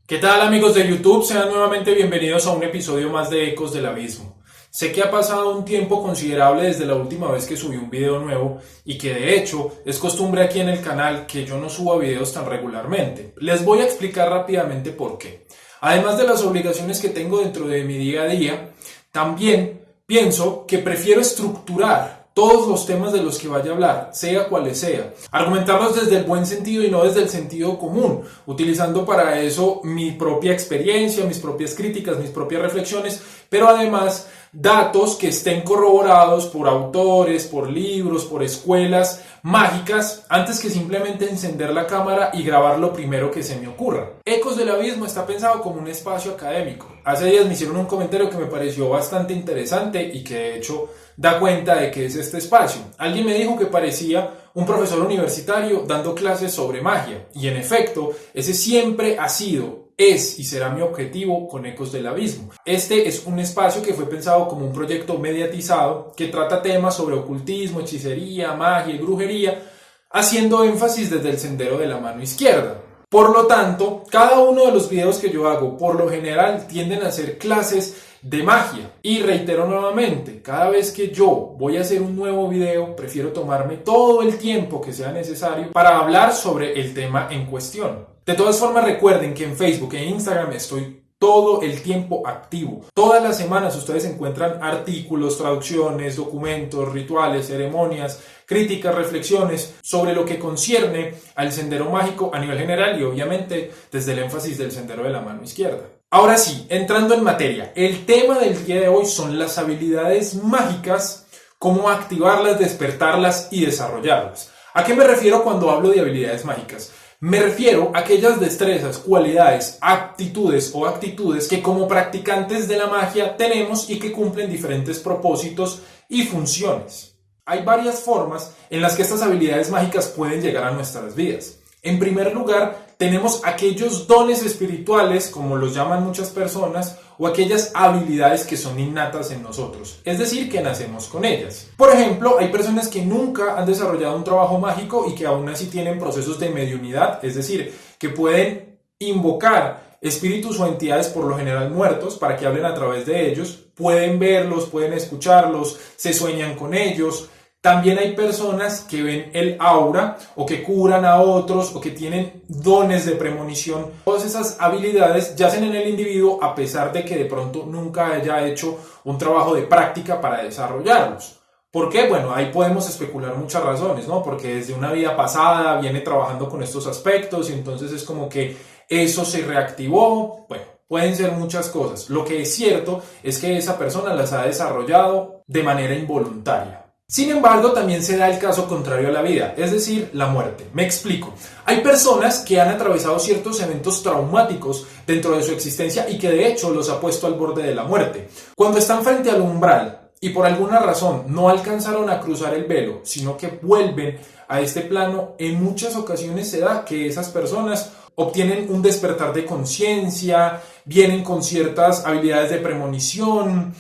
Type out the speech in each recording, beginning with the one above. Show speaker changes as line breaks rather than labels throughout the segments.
¿Qué tal amigos de YouTube? Sean nuevamente bienvenidos a un episodio más de Ecos del Abismo. Sé que ha pasado un tiempo considerable desde la última vez que subí un video nuevo y que de hecho es costumbre aquí en el canal que yo no suba videos tan regularmente. Les voy a explicar rápidamente por qué. Además de las obligaciones que tengo dentro de mi día a día, también pienso que prefiero estructurar todos los temas de los que vaya a hablar, sea cuales sea, argumentarlos desde el buen sentido y no desde el sentido común, utilizando para eso mi propia experiencia, mis propias críticas, mis propias reflexiones, pero además datos que estén corroborados por autores, por libros, por escuelas mágicas, antes que simplemente encender la cámara y grabar lo primero que se me ocurra. Ecos del Abismo está pensado como un espacio académico. Hace días me hicieron un comentario que me pareció bastante interesante y que de hecho da cuenta de que es este espacio. Alguien me dijo que parecía un profesor universitario dando clases sobre magia, y en efecto, ese siempre ha sido, es y será mi objetivo con Ecos del Abismo. Este es un espacio que fue pensado como un proyecto mediatizado que trata temas sobre ocultismo, hechicería, magia y brujería, haciendo énfasis desde el sendero de la mano izquierda. Por lo tanto, cada uno de los videos que yo hago, por lo general, tienden a ser clases de magia. Y reitero nuevamente, cada vez que yo voy a hacer un nuevo video, prefiero tomarme todo el tiempo que sea necesario para hablar sobre el tema en cuestión. De todas formas, recuerden que en Facebook e Instagram estoy todo el tiempo activo. Todas las semanas ustedes encuentran artículos, traducciones, documentos, rituales, ceremonias, críticas, reflexiones sobre lo que concierne al sendero mágico a nivel general y obviamente desde el énfasis del sendero de la mano izquierda. Ahora sí, entrando en materia, el tema del día de hoy son las habilidades mágicas, cómo activarlas, despertarlas y desarrollarlas. ¿A qué me refiero cuando hablo de habilidades mágicas? Me refiero a aquellas destrezas, cualidades, aptitudes o actitudes que como practicantes de la magia tenemos y que cumplen diferentes propósitos y funciones. Hay varias formas en las que estas habilidades mágicas pueden llegar a nuestras vidas. En primer lugar, tenemos aquellos dones espirituales, como los llaman muchas personas, o aquellas habilidades que son innatas en nosotros, es decir, que nacemos con ellas. Por ejemplo, hay personas que nunca han desarrollado un trabajo mágico y que aún así tienen procesos de mediunidad, es decir, que pueden invocar espíritus o entidades por lo general muertos para que hablen a través de ellos, pueden verlos, pueden escucharlos, se sueñan con ellos. También hay personas que ven el aura o que curan a otros o que tienen dones de premonición. Todas esas habilidades yacen en el individuo a pesar de que de pronto nunca haya hecho un trabajo de práctica para desarrollarlos. ¿Por qué? Bueno, ahí podemos especular muchas razones, ¿no? Porque desde una vida pasada viene trabajando con estos aspectos y entonces es como que eso se reactivó. Bueno, pueden ser muchas cosas. Lo que es cierto es que esa persona las ha desarrollado de manera involuntaria. Sin embargo, también se da el caso contrario a la vida, es decir, la muerte. Me explico. Hay personas que han atravesado ciertos eventos traumáticos dentro de su existencia y que de hecho los ha puesto al borde de la muerte. Cuando están frente al umbral y por alguna razón no alcanzaron a cruzar el velo, sino que vuelven a este plano, en muchas ocasiones se da que esas personas obtienen un despertar de conciencia, vienen con ciertas habilidades de premonición,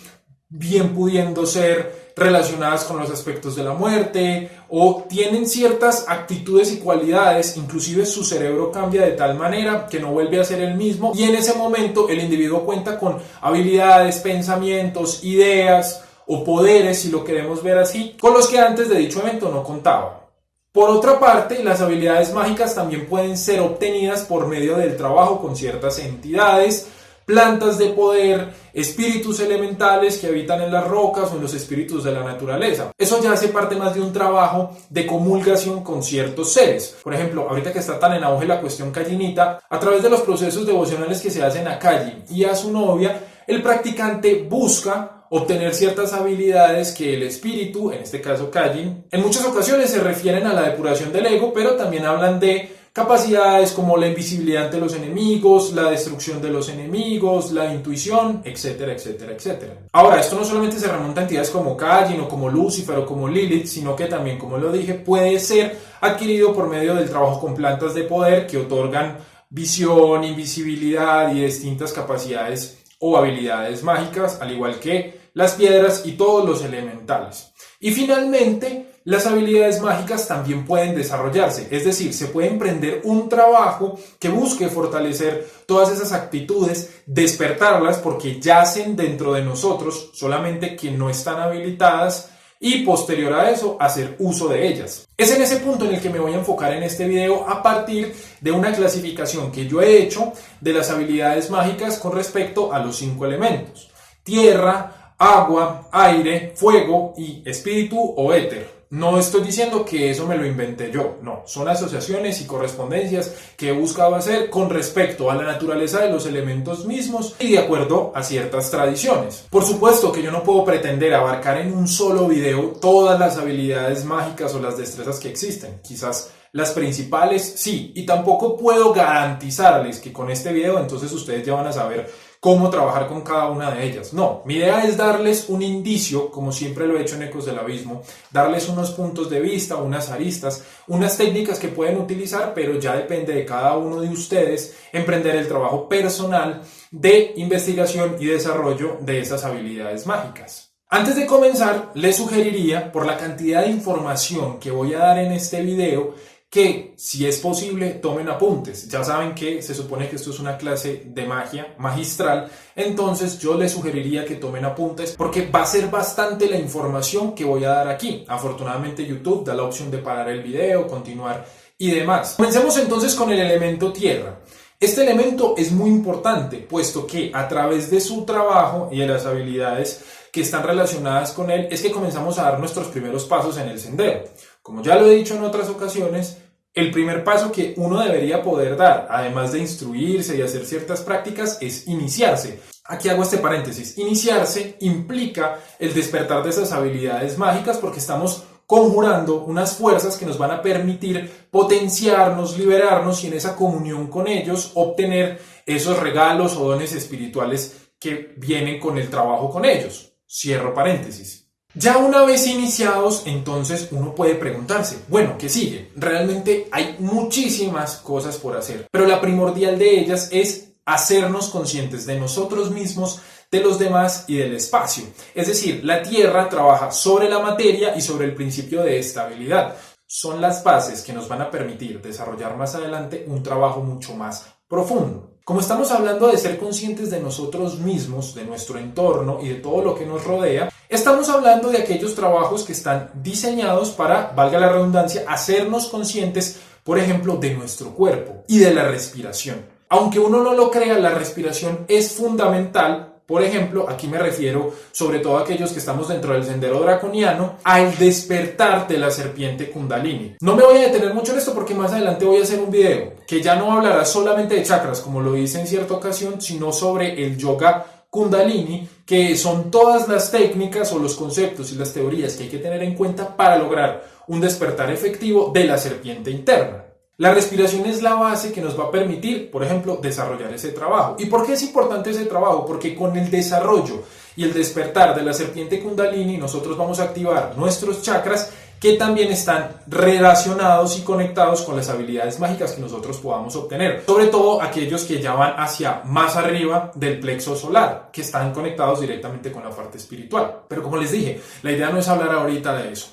bien pudiendo ser relacionadas con los aspectos de la muerte, o tienen ciertas actitudes y cualidades, inclusive su cerebro cambia de tal manera que no vuelve a ser el mismo, y en ese momento el individuo cuenta con habilidades, pensamientos, ideas o poderes, si lo queremos ver así, con los que antes de dicho evento no contaba. Por otra parte, las habilidades mágicas también pueden ser obtenidas por medio del trabajo con ciertas entidades, plantas de poder, espíritus elementales que habitan en las rocas o en los espíritus de la naturaleza. Eso ya hace parte más de un trabajo de comulgación con ciertos seres. Por ejemplo, ahorita que está tan en auge la cuestión callinita, a través de los procesos devocionales que se hacen a Callin y a su novia, el practicante busca obtener ciertas habilidades que el espíritu, en este caso Callin, en muchas ocasiones se refieren a la depuración del ego, pero también hablan de capacidades como la invisibilidad ante los enemigos, la destrucción de los enemigos, la intuición, etcétera, etcétera, etcétera. Ahora, esto no solamente se remonta a entidades como Callin o como Lucifer o como Lilith, sino que también, como lo dije, puede ser adquirido por medio del trabajo con plantas de poder que otorgan visión, invisibilidad y distintas capacidades o habilidades mágicas, al igual que las piedras y todos los elementales. Y finalmente, las habilidades mágicas también pueden desarrollarse, es decir, se puede emprender un trabajo que busque fortalecer todas esas actitudes, despertarlas porque yacen dentro de nosotros, solamente que no están habilitadas, y posterior a eso hacer uso de ellas. Es en ese punto en el que me voy a enfocar en este video a partir de una clasificación que yo he hecho de las habilidades mágicas con respecto a los 5 elementos: tierra, agua, aire, fuego y espíritu o éter. No estoy diciendo que eso me lo inventé yo, no, son asociaciones y correspondencias que he buscado hacer con respecto a la naturaleza de los elementos mismos y de acuerdo a ciertas tradiciones. Por supuesto que yo no puedo pretender abarcar en un solo video todas las habilidades mágicas o las destrezas que existen, quizás las principales sí, y tampoco puedo garantizarles que con este video entonces ustedes ya van a saber cómo trabajar con cada una de ellas. No, mi idea es darles un indicio, como siempre lo he hecho en Ecos del Abismo, darles unos puntos de vista, unas aristas, unas técnicas que pueden utilizar, pero ya depende de cada uno de ustedes emprender el trabajo personal de investigación y desarrollo de esas habilidades mágicas. Antes de comenzar, les sugeriría, por la cantidad de información que voy a dar en este video, que si es posible tomen apuntes. Ya saben que se supone que esto es una clase de magia magistral, entonces yo les sugeriría que tomen apuntes porque va a ser bastante la información que voy a dar aquí. Afortunadamente YouTube da la opción de parar el video, continuar y demás. Comencemos entonces con el elemento tierra. Este elemento es muy importante, puesto que a través de su trabajo y de las habilidades que están relacionadas con él es que comenzamos a dar nuestros primeros pasos en el sendero. Como ya lo he dicho en otras ocasiones, el primer paso que uno debería poder dar, además de instruirse y hacer ciertas prácticas, es iniciarse. Aquí hago este paréntesis. Iniciarse implica el despertar de esas habilidades mágicas porque estamos conjurando unas fuerzas que nos van a permitir potenciarnos, liberarnos y en esa comunión con ellos obtener esos regalos o dones espirituales que vienen con el trabajo con ellos. Cierro paréntesis. Ya una vez iniciados, entonces uno puede preguntarse, bueno, ¿qué sigue? Realmente hay muchísimas cosas por hacer, pero la primordial de ellas es hacernos conscientes de nosotros mismos, de los demás y del espacio. Es decir, la Tierra trabaja sobre la materia y sobre el principio de estabilidad. Son las bases que nos van a permitir desarrollar más adelante un trabajo mucho más profundo. Como estamos hablando de ser conscientes de nosotros mismos, de nuestro entorno y de todo lo que nos rodea, estamos hablando de aquellos trabajos que están diseñados para, valga la redundancia, hacernos conscientes, por ejemplo, de nuestro cuerpo y de la respiración. Aunque uno no lo crea, la respiración es fundamental. Por ejemplo, aquí me refiero, sobre todo a aquellos que estamos dentro del sendero draconiano, al despertar de la serpiente Kundalini. No me voy a detener mucho en esto porque más adelante voy a hacer un video que ya no hablará solamente de chakras, como lo hice en cierta ocasión, sino sobre el yoga Kundalini, que son todas las técnicas o los conceptos y las teorías que hay que tener en cuenta para lograr un despertar efectivo de la serpiente interna. La respiración es la base que nos va a permitir, por ejemplo, desarrollar ese trabajo. ¿Y por qué es importante ese trabajo? Porque con el desarrollo y el despertar de la serpiente Kundalini nosotros vamos a activar nuestros chakras que también están relacionados y conectados con las habilidades mágicas que nosotros podamos obtener. Sobre todo aquellos que ya van hacia más arriba del plexo solar, que están conectados directamente con la parte espiritual. Pero como les dije, la idea no es hablar ahorita de eso.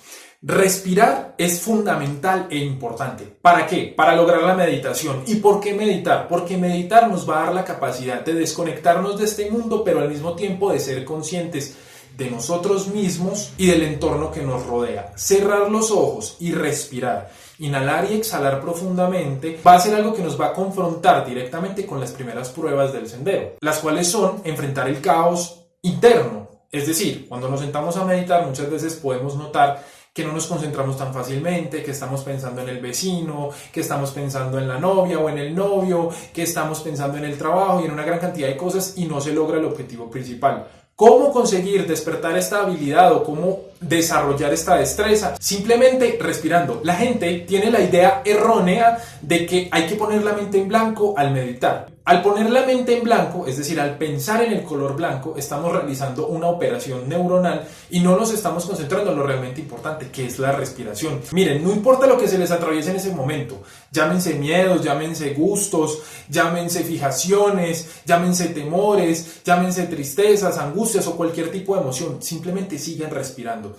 Respirar es fundamental e importante. ¿Para qué? Para lograr la meditación. ¿Y por qué meditar? Porque meditar nos va a dar la capacidad de desconectarnos de este mundo, pero al mismo tiempo de ser conscientes de nosotros mismos y del entorno que nos rodea. Cerrar los ojos y respirar, inhalar y exhalar profundamente va a ser algo que nos va a confrontar directamente con las primeras pruebas del sendero, las cuales son enfrentar el caos interno. Es decir, cuando nos sentamos a meditar muchas veces podemos notar que no nos concentramos tan fácilmente, que estamos pensando en el vecino, que estamos pensando en la novia o en el novio, que estamos pensando en el trabajo y en una gran cantidad de cosas y no se logra el objetivo principal. ¿Cómo conseguir despertar esta habilidad o cómo desarrollar esta destreza? Simplemente respirando. La gente tiene la idea errónea de que hay que poner la mente en blanco al meditar. Al poner la mente en blanco, es decir, al pensar en el color blanco, estamos realizando una operación neuronal y no nos estamos concentrando en lo realmente importante, que es la respiración. Miren, no importa lo que se les atraviese en ese momento, llámense miedos, llámense gustos, llámense fijaciones, llámense temores, llámense tristezas, angustias o cualquier tipo de emoción, simplemente sigan respirando.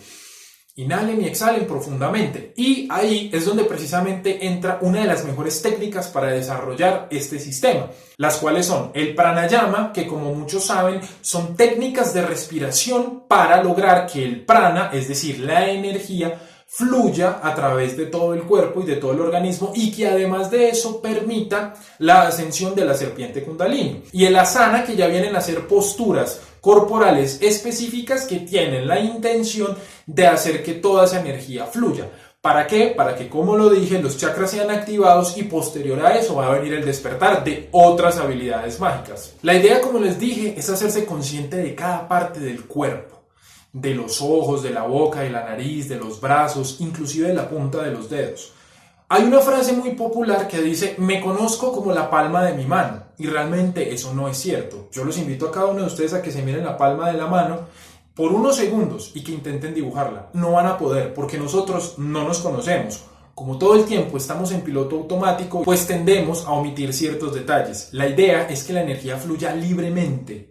Inhalen y exhalen profundamente, y ahí es donde precisamente entra una de las mejores técnicas para desarrollar este sistema, las cuales son el pranayama, que como muchos saben son técnicas de respiración para lograr que el prana, es decir, la energía, fluya a través de todo el cuerpo y de todo el organismo, y que además de eso permita la ascensión de la serpiente kundalini. Y el asana, que ya vienen a ser posturas corporales específicas que tienen la intención de hacer que toda esa energía fluya. ¿Para qué? Para que, como lo dije, los chakras sean activados y posterior a eso va a venir el despertar de otras habilidades mágicas. La idea, como les dije, es hacerse consciente de cada parte del cuerpo, de los ojos, de la boca, de la nariz, de los brazos, inclusive de la punta de los dedos. Hay una frase muy popular que dice: me conozco como la palma de mi mano, y realmente eso no es cierto. Yo los invito a cada uno de ustedes a que se miren la palma de la mano por unos segundos y que intenten dibujarla. No van a poder, porque nosotros no nos conocemos. Como todo el tiempo estamos en piloto automático, pues tendemos a omitir ciertos detalles. La idea es que la energía fluya libremente,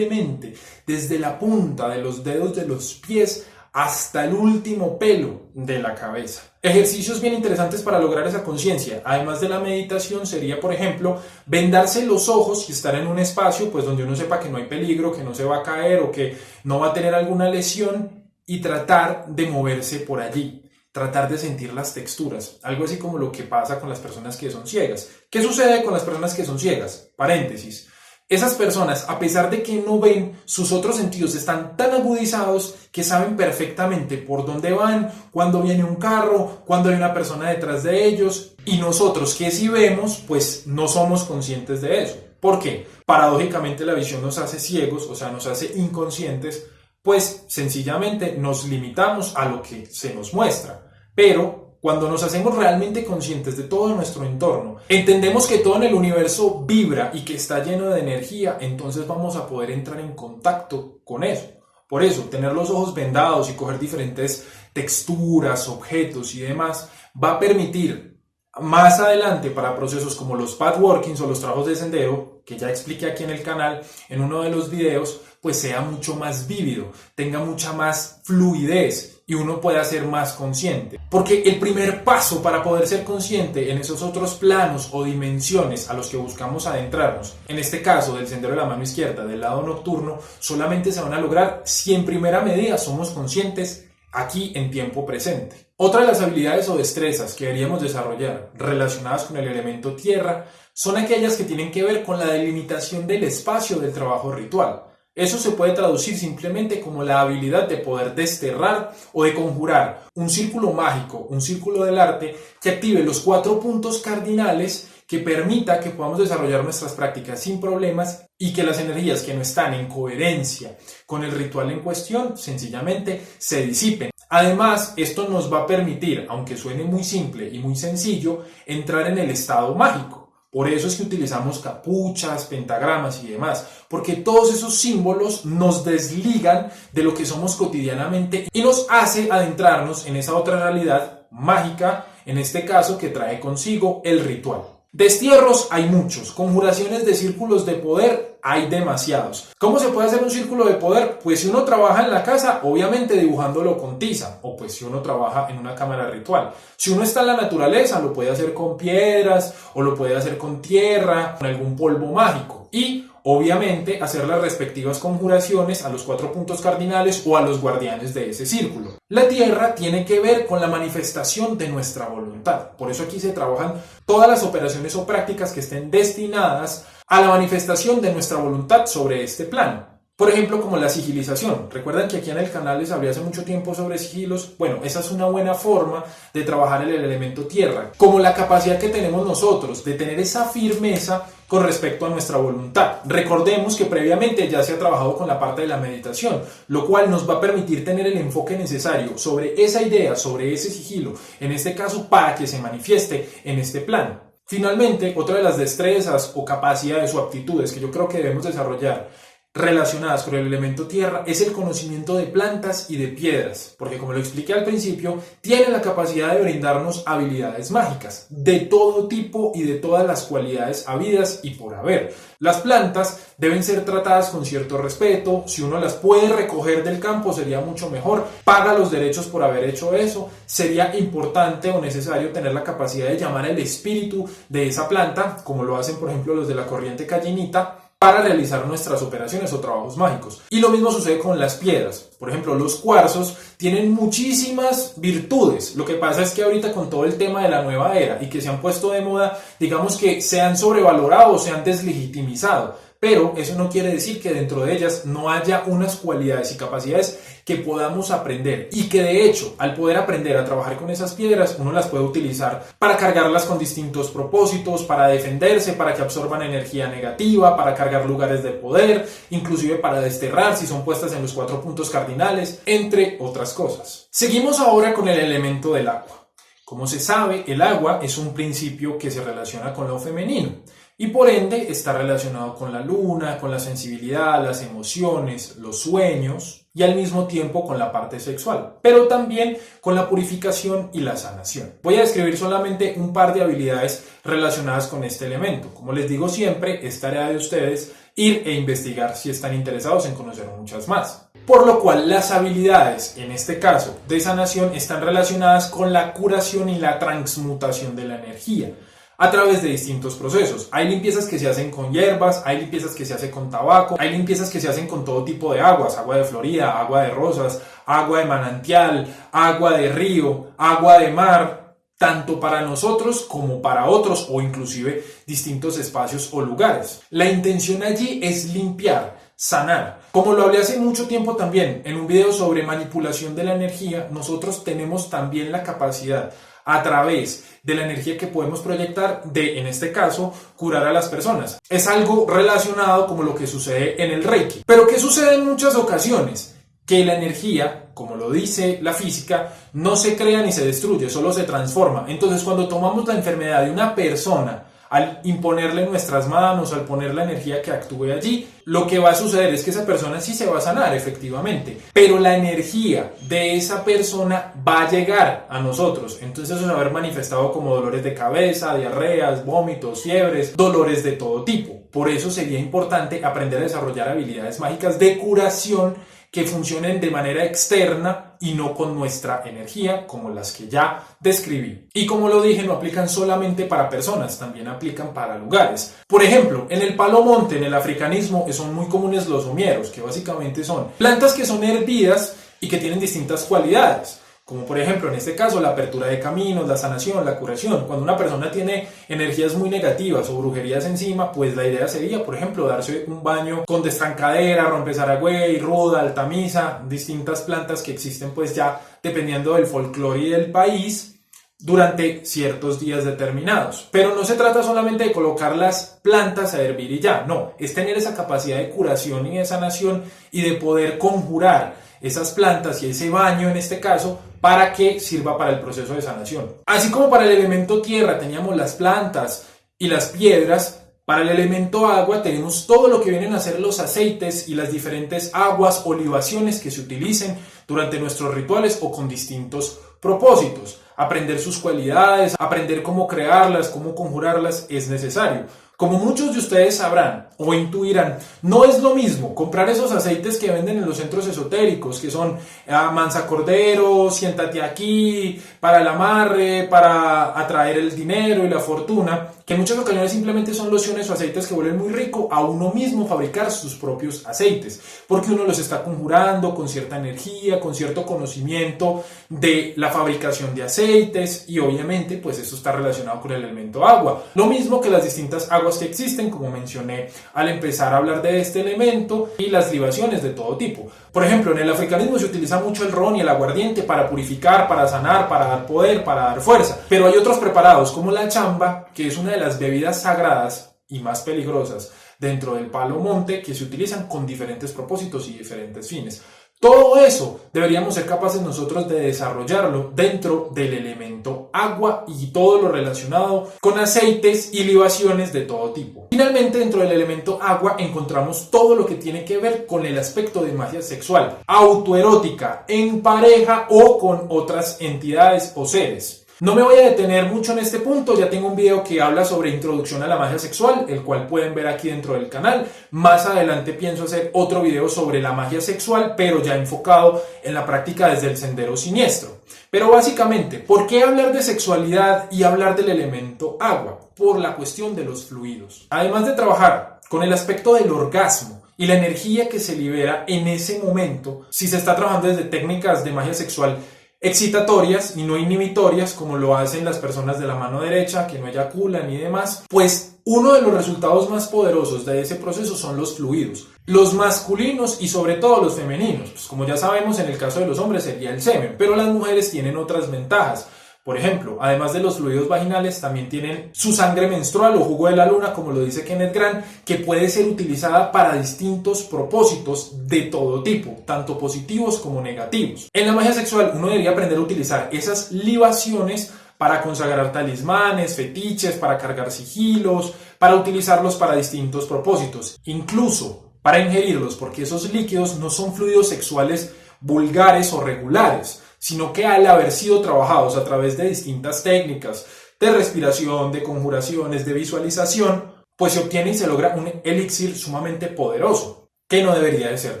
desde la punta de los dedos de los pies hasta el último pelo de la cabeza. Ejercicios bien interesantes para lograr esa conciencia, además de la meditación, sería, por ejemplo, vendarse los ojos y estar en un espacio pues donde uno sepa que no hay peligro, que no se va a caer o que no va a tener alguna lesión, y tratar de moverse por allí, tratar de sentir las texturas, algo así como lo que pasa con las personas que son ciegas. ¿Qué sucede con las personas que son ciegas? Paréntesis. Esas personas, a pesar de que no ven, sus otros sentidos están tan agudizados que saben perfectamente por dónde van, cuando viene un carro, cuando hay una persona detrás de ellos, y nosotros que sí vemos, pues no somos conscientes de eso. ¿Por qué? Paradójicamente la visión nos hace ciegos, o sea, nos hace inconscientes, pues sencillamente nos limitamos a lo que se nos muestra. Pero cuando nos hacemos realmente conscientes de todo nuestro entorno, entendemos que todo en el universo vibra y que está lleno de energía, entonces vamos a poder entrar en contacto con eso. Por eso, tener los ojos vendados y coger diferentes texturas, objetos y demás va a permitir más adelante, para procesos como los pathworkings o los trabajos de sendero, que ya expliqué aquí en el canal en uno de los videos, pues sea mucho más vívido, tenga mucha más fluidez y uno pueda ser más consciente. Porque el primer paso para poder ser consciente en esos otros planos o dimensiones a los que buscamos adentrarnos, en este caso del sendero de la mano izquierda, del lado nocturno, solamente se van a lograr si en primera medida somos conscientes aquí en tiempo presente. Otra de las habilidades o destrezas que deberíamos desarrollar relacionadas con el elemento tierra son aquellas que tienen que ver con la delimitación del espacio del trabajo ritual. Eso se puede traducir simplemente como la habilidad de poder desterrar o de conjurar un círculo mágico, un círculo del arte que active los 4 puntos cardinales que permita que podamos desarrollar nuestras prácticas sin problemas y que las energías que no están en coherencia con el ritual en cuestión sencillamente se disipen. Además, esto nos va a permitir, aunque suene muy simple y muy sencillo, entrar en el estado mágico. Por eso es que utilizamos capuchas, pentagramas y demás, porque todos esos símbolos nos desligan de lo que somos cotidianamente y nos hace adentrarnos en esa otra realidad mágica, en este caso que trae consigo el ritual. Destierros hay muchos, conjuraciones de círculos de poder hay demasiados. ¿Cómo se puede hacer un círculo de poder? Pues si uno trabaja en la casa, obviamente dibujándolo con tiza, o pues si uno trabaja en una cámara ritual. Si uno está en la naturaleza, lo puede hacer con piedras, o lo puede hacer con tierra, con algún polvo mágico. Y obviamente hacer las respectivas conjuraciones a los 4 puntos cardinales o a los guardianes de ese círculo. La tierra tiene que ver con la manifestación de nuestra voluntad. Por eso aquí se trabajan todas las operaciones o prácticas que estén destinadas a la manifestación de nuestra voluntad sobre este plano. Por ejemplo, como la sigilización. Recuerdan que aquí en el canal les hablé hace mucho tiempo sobre sigilos. Bueno, esa es una buena forma de trabajar el elemento tierra, como la capacidad que tenemos nosotros de tener esa firmeza con respecto a nuestra voluntad. Recordemos que previamente ya se ha trabajado con la parte de la meditación, lo cual nos va a permitir tener el enfoque necesario sobre esa idea, sobre ese sigilo, en este caso para que se manifieste en este plano. Finalmente, otra de las destrezas o capacidades o aptitudes que yo creo que debemos desarrollar relacionadas con el elemento tierra es el conocimiento de plantas y de piedras, porque como lo expliqué al principio, tiene la capacidad de brindarnos habilidades mágicas de todo tipo y de todas las cualidades habidas y por haber. Las plantas deben ser tratadas con cierto respeto, si uno las puede recoger del campo sería mucho mejor, paga los derechos por haber hecho eso, sería importante o necesario tener la capacidad de llamar al espíritu de esa planta, como lo hacen por ejemplo los de la corriente callinita, para realizar nuestras operaciones o trabajos mágicos. Y lo mismo sucede con las piedras. Por ejemplo, los cuarzos tienen muchísimas virtudes. Lo que pasa es que ahorita con todo el tema de la nueva era y que se han puesto de moda, digamos que se han sobrevalorado o se han deslegitimizado. Pero eso no quiere decir que dentro de ellas no haya unas cualidades y capacidades que podamos aprender y que de hecho al poder aprender a trabajar con esas piedras uno las puede utilizar para cargarlas con distintos propósitos, para defenderse, para que absorban energía negativa, para cargar lugares de poder, inclusive para desterrar si son puestas en los 4 puntos cardinales, entre otras cosas. Seguimos ahora con el elemento del agua. Como se sabe, el agua es un principio que se relaciona con lo femenino. Y por ende está relacionado con la luna, con la sensibilidad, las emociones, los sueños y al mismo tiempo con la parte sexual, pero también con la purificación y la sanación. Voy a describir solamente un par de habilidades relacionadas con este elemento. Como les digo siempre, es tarea de ustedes ir e investigar si están interesados en conocer muchas más. Por lo cual las habilidades, en este caso de sanación, están relacionadas con la curación y la transmutación de la energía a través de distintos procesos. Hay limpiezas que se hacen con hierbas, hay limpiezas que se hacen con tabaco, hay limpiezas que se hacen con todo tipo de aguas, agua de Florida, agua de rosas, agua de manantial, agua de río, agua de mar, tanto para nosotros como para otros o inclusive distintos espacios o lugares. La intención allí es limpiar, sanar. Como lo hablé hace mucho tiempo también en un video sobre manipulación de la energía, nosotros tenemos también la capacidad a través de la energía que podemos proyectar de, en este caso, curar a las personas. Es algo relacionado como lo que sucede en el Reiki. Pero ¿qué sucede en muchas ocasiones? Que la energía, como lo dice la física, no se crea ni se destruye, solo se transforma. Entonces, cuando tomamos la enfermedad de una persona, al imponerle nuestras manos, al poner la energía que actúe allí, lo que va a suceder es que esa persona sí se va a sanar, efectivamente, pero la energía de esa persona va a llegar a nosotros, entonces eso se va a ver manifestado como dolores de cabeza, diarreas, vómitos, fiebres, dolores de todo tipo. Por eso sería importante aprender a desarrollar habilidades mágicas de curación que funcionen de manera externa y no con nuestra energía, como las que ya describí. Y como lo dije, no aplican solamente para personas, también aplican para lugares. Por ejemplo, en el palo monte, en el africanismo, son muy comunes los humieros, que básicamente son plantas que son hervidas y que tienen distintas cualidades. Como por ejemplo en este caso la apertura de caminos, la sanación, la curación. Cuando una persona tiene energías muy negativas o brujerías encima, pues la idea sería, por ejemplo, darse un baño con destrancadera, rompezaragüey, ruda, altamisa, distintas plantas que existen pues ya dependiendo del folclore y del país durante ciertos días determinados. Pero no se trata solamente de colocar las plantas a hervir y ya, no, es tener esa capacidad de curación y de sanación y de poder conjurar esas plantas y ese baño en este caso para que sirva para el proceso de sanación. Así como para el elemento tierra teníamos las plantas y las piedras, para el elemento agua tenemos todo lo que vienen a ser los aceites y las diferentes aguas o libaciones que se utilicen durante nuestros rituales o con distintos propósitos. Aprender sus cualidades, aprender cómo crearlas, cómo conjurarlas es necesario. Como muchos de ustedes sabrán o intuirán, no es lo mismo comprar esos aceites que venden en los centros esotéricos, que son mansa cordero, siéntate aquí, para el amarre, para atraer el dinero y la fortuna, que en muchas ocasiones simplemente son lociones o aceites que vuelven muy rico a uno mismo fabricar sus propios aceites, porque uno los está conjurando con cierta energía, con cierto conocimiento de la fabricación de aceites y obviamente pues eso está relacionado con el elemento agua. Lo mismo que las distintas aguas que existen, como mencioné al empezar a hablar de este elemento, y las libaciones de todo tipo. Por ejemplo, en el africanismo se utiliza mucho el ron y el aguardiente para purificar, para sanar, para dar poder, para dar fuerza. Pero hay otros preparados como la chamba, que es una de las bebidas sagradas y más peligrosas dentro del palo monte, que se utilizan con diferentes propósitos y diferentes fines. Todo eso deberíamos ser capaces nosotros de desarrollarlo dentro del elemento agua y todo lo relacionado con aceites y libaciones de todo tipo. Finalmente, dentro del elemento agua encontramos todo lo que tiene que ver con el aspecto de magia sexual, autoerótica, en pareja o con otras entidades o seres. No me voy a detener mucho en este punto, ya tengo un video que habla sobre introducción a la magia sexual, el cual pueden ver aquí dentro del canal. Más adelante pienso hacer otro video sobre la magia sexual, pero ya enfocado en la práctica desde el sendero siniestro. Pero básicamente, ¿por qué hablar de sexualidad y hablar del elemento agua? Por la cuestión de los fluidos. Además de trabajar con el aspecto del orgasmo y la energía que se libera en ese momento, si se está trabajando desde técnicas de magia sexual excitatorias y no inhibitorias, como lo hacen las personas de la mano derecha, que no eyaculan y demás, pues uno de los resultados más poderosos de ese proceso son los fluidos, los masculinos y sobre todo los femeninos. Pues como ya sabemos, en el caso de los hombres sería el semen, pero las mujeres tienen otras ventajas. Por ejemplo, además de los fluidos vaginales, también tienen su sangre menstrual o jugo de la luna, como lo dice Kenneth Grant, que puede ser utilizada para distintos propósitos de todo tipo, tanto positivos como negativos. En la magia sexual, uno debería aprender a utilizar esas libaciones para consagrar talismanes, fetiches, para cargar sigilos, para utilizarlos para distintos propósitos, incluso para ingerirlos, porque esos líquidos no son fluidos sexuales vulgares o regulares, sino que al haber sido trabajados a través de distintas técnicas de respiración, de conjuraciones, de visualización, pues se obtiene y se logra un elixir sumamente poderoso, que no debería de ser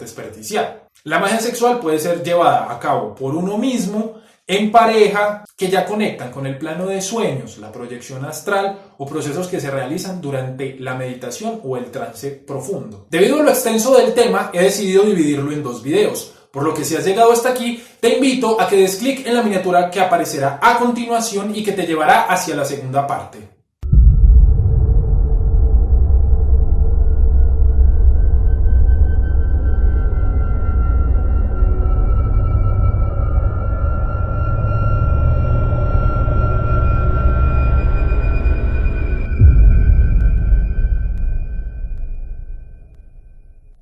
desperdiciado. La magia sexual puede ser llevada a cabo por uno mismo, en pareja, que ya conectan con el plano de sueños, la proyección astral o procesos que se realizan durante la meditación o el trance profundo. Debido a lo extenso del tema, he decidido dividirlo en dos videos. Por lo que si has llegado hasta aquí, te invito a que des clic en la miniatura que aparecerá a continuación y que te llevará hacia la segunda parte.